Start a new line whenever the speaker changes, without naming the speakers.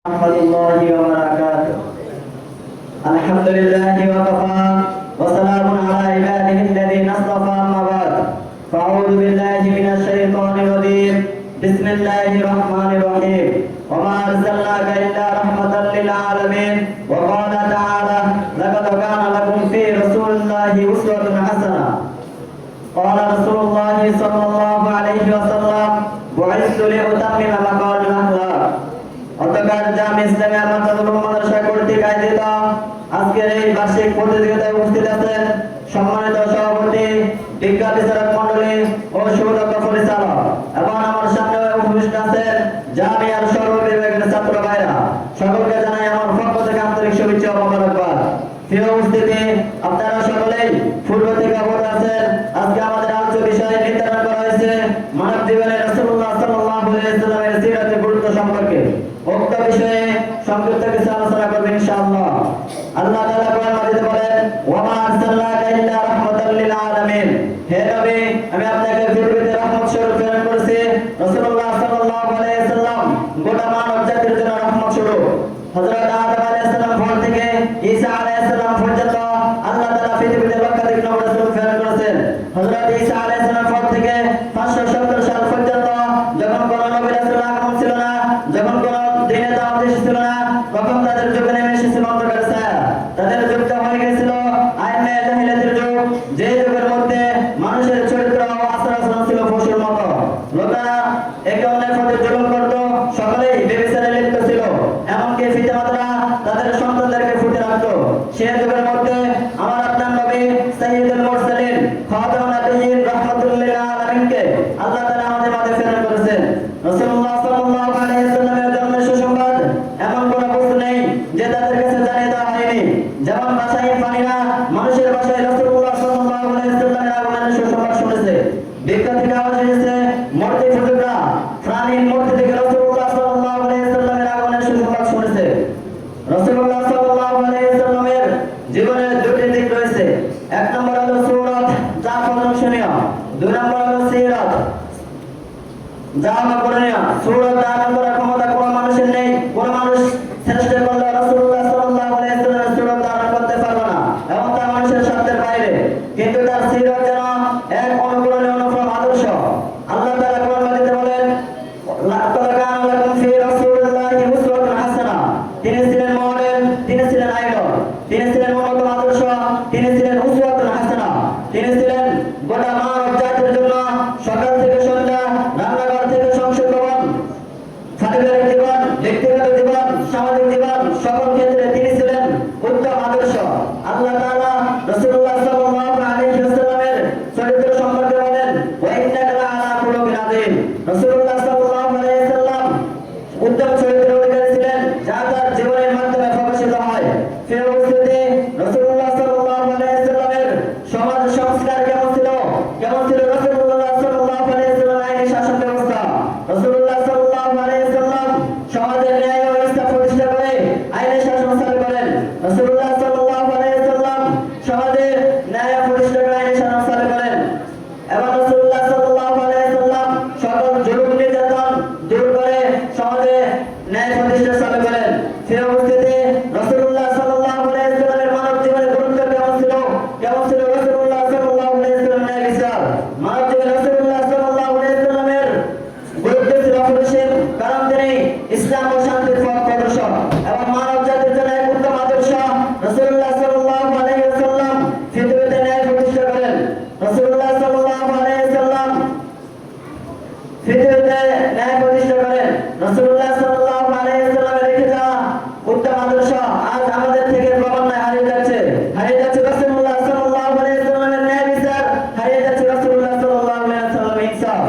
warahmatullahi wabarakatuh. Alhamdulillahi wa kafa wa salamun ala ibadihi alladhina astafa amma ba'd. Fa'udhu billahi minasy syaithanir rajim. Bismillahirrahmanirrahim. Wa ma arsalnaka illa rahmatan lil alamin. Wa qala ta'ala laqad kana lakum fi rasulillahi uswatun hasanah. Qala Rasulullah sallallahu alaihi wasallam bu'ithtu li utammima maqamal akhlaq. অতঃপর জামি ইসলামী আমানত মাদ্রাসা কর্তৃক আয়োজিত আজকের এই বার্ষিক প্রতিযোগিতায় উপস্থিত আছেন সম্মানিত সভাপতি, বিজ্ঞান বিচারক মণ্ডলী ও সুদক্ষ পরিচালক, এবং আমার সামনে উপস্থিত আছেন জামিয়ার সর্ববিভাগের ছাত্র ভাইরা। সকলকে জানাই আমার পক্ষ থেকে আন্তরিক শুভেচ্ছা ও মোবারকবাদ। প্রিয় উপস্থিতি, আপনারা সকলেই পূর্ব থেকে অবগত আছেন আজকে আমাদের আলোচ্য বিষয় নির্ধারণ করা হয়েছে মানব জীবনে রাসূলুল্লাহ সাল্লাল্লাহু আলাইহি ওয়াসাল্লামের সিরাতের গুরুত্ব সম্পর্কে। উক্ত বিষয়ে সংক্ষিপ্ত কিছু আলোচনা করবেন ইনশাআল্লাহ। আল্লাহ তাআলা কোরআন মাজিদে বলেন, ওয়া মা আরসালনাকা ইল্লা রাহমাতাল লিল আলামিন। হে নবী, আমি আপনাকে পৃথিবীতে রহমত স্বরূপ প্রেরণ করেছি। রাসূলুল্লাহ সাল্লাল্লাহু আলাইহি ওয়াসাল্লাম গোটা মানব জাতির জন্য রহমত স্বরূপ। হযরত আদম আলাইহিস সালাম থেকে ঈসা আলাইহিস সালাম পর্যন্ত আল্লাহ তাআলা পৃথিবীতে লক্ষাধিক নবী রাসূল প্রেরণ করেছেন। হযরত ঈসা আলাইহিস সালাম থেকে 570 সাল পর্যন্ত যখন কোন নবী রাসূল আগমন ছিল না, যখন কোন দিনে দাওয়াত এসেছিল না, তখন তাদের যুগে নেমে এসেছিল অন্ধকার ছায়া। তাদের যুগটা হয়ে গেছিল আইনে জাহিলিয়াতের যুগ, যে যুগের মধ্যে মানুষের চরিত্র ও আচরণ ছিল পশুর মতো। লোকেরা একে অন্যের প্রতি জুলুম করত, সকলেই ব্যভিচারে লিপ্ত ছিল, এমনকি পিতামাতারা তাদের সন্তানদেরকে ফুটে রাখত। সে যুগের মধ্যে আমার আপনার নবী সাইয়্যিদুল মুরসালিন খাতামুন নবিয়্যিন রাহমাতুল লিল আলামিনকে আল্লাহ তাআলা আমাদের মাঝে প্রেরণ করেছেন। রাসূলুল্লাহ সাল্লাল্লাহু আলাইহি ওয়াসাল্লামের জন্মের সুসংবাদ এমন কোন বস্তু নেই যে তাদের কাছে জানিয়ে দেওয়া হয়নি। যেমন বাসায় পানিরা মানুষের বাসায় রাসূলুল্লাহ সাল্লাল্লাহু আলাইহি ওয়াসাল্লামের আগমনের সুসংবাদ শুনেছে। বিজ্ঞা থেকে আওয়াজ এসেছে, মূর্তি পূজকরা প্রাণীর মূর্তি থেকে রাসূলুল্লাহ সাল্লাল্লাহু আলাইহি ওয়াসাল্লামের আগমনের সুসংবাদ শুনেছে। রাসূলুল্লাহ সাল্লাল্লাহু আলাইহি ওয়াসাল্লামের জীবনের দুটি দিক রয়েছে। এক নম্বর হলো সুরাত, যা প্রশংসনীয়। দুই নম্বর হলো সিরাত, যা অকরণীয়। সুরাত দান করার ক্ষমতা কোনো মানুষের নেই। কোনো মানুষ চেষ্টা করলে রাসূলুল্লাহ সাল্লাল্লাহু আলাইহি ওয়াসাল্লামের সুরাত দান করতে পারবে না, এবং তা মানুষের সাধ্যের বাইরে। কিন্তু তার সিরাত যেন এক অনুকরণীয় অনুক্রম আদর্শ। আল্লাহ তাআলা কোরআন মাজিদে বলেন, লাকাদ কানা লাকুম ফি রাসূলিল্লাহি উসওয়াতুন হাসানাহ। তিনি ছিলেন মডেল, তিনি ছিলেন আইডল, তিনি ছিলেন উন্নতম আদর্শ, তিনি ছিলেন উসওয়াতুন হাসানাহ। তিনি ছিলেন গোটা মানব জাতির জন্য সকাল থেকে সন্ধ্যা, রান্নাঘর থেকে সংসদ ভবন, পারিবারিক জীবন, ব্যক্তিগত জীবন, সামাজিক জীবন, সকল ক্ষেত্রে তিনি ছিলেন উত্তম আদর্শ। আল্লাহ তাআলা রাসূলুল্লাহ সাল্লাল্লাহু আলাইহি ওয়াসাল্লামের চরিত্র সম্পর্কে বলেন, ওয়া ইন্নাকা লাআলা খুলুকিন আযীম। রাসূলুল্লাহ সাল্লাল্লাহু আলাইহি ওয়াসাল্লাম উত্তম চরিত্রের অধিকারী ছিলেন, যা তার জীবনের মাধ্যমে প্রকাশিত হয়। সেই অবস্থাতে রাসূলুল্লাহ সাল্লাল্লাহু আলাইহি ওয়াসাল্লামের সমাজ সংস্কার কেমন ছিল? কেমন ছিল রাসূলুল্লাহ সাল্লাল্লাহু আলাইহি ওয়াসাল্লামের আইনি শাসন ব্যবস্থা? রাসূলুল্লাহ সাল্লাল্লাহু আলাইহি ওয়াসাল্লাম সমাজে ন্যায় ও ইনসাফ প্রতিষ্ঠা করে আইনি শাসন চালু করেন। রাসূলুল্লাহ সাল্লাল্লাহু আলাইহি ওয়াসাল্লাম সমাজে ন্যায় প্রতিষ্ঠা করে আইনি শাসন চালু করেন, এবং রাসূলুল্লাহ সাল্লাল্লাহু আলাইহি ওয়াসাল্লাম সকল জুলুম নির্যাতন দূর করে সমাজে ন্যায় প্রতিষ্ঠা চালু করেন। সেই অবস্থাতে রাসূলুল্লাহ সাল্লাল্লাহু আলাইহি ওয়াসাল্লামের মানব জীবনের গুরুত্ব কেমন ছিল? কেমন ছিল রাসূলুল্লাহ সাল্লাল্লাহু আলাইহি ওয়াসাল্লামের ন্যায় বিচার? মানব জীবনে রাসূলুল্লাহ সাল্লাল্লাহু আলাইহি ওয়াসাল্লামের গুরুত্ব ছিল অপরিসীম, কারণ তিনি ইসলাম ও শান্তির পথ প্রদর্শক এবং মানব জাতির জন্য এক উত্তম আদর্শ। রাসূলুল্লাহ সাল্লাল্লাহু আলাইহি ওয়াসাল্লাম পৃথিবীতে ন্যায় প্রতিষ্ঠা করেন। রাসূলুল্লাহ সাল্লাল্লাহু আলাইহি ওয়াসাল্লাম পৃথিবীতে ন্যায় প্রতিষ্ঠা করেন। রাসূলুল্লাহ সাল্লাল্লাহু আলাইহি ওয়াসাল্লামের রেখে যাওয়া উত্তম আদর্শ আজ আমাদের থেকে ক্রমান্বয়ে হারিয়ে যাচ্ছে। হারিয়ে যাচ্ছে রাসূলুল্লাহ সাল্লাল্লাহু আলাইহি ওয়াসাল্লামের ন্যায় বিচার, হারিয়ে যাচ্ছে রাসূলুল্লাহ সাল্লাল্লাহু আলাইহি ওয়াসাল্লামের ইনসাফ।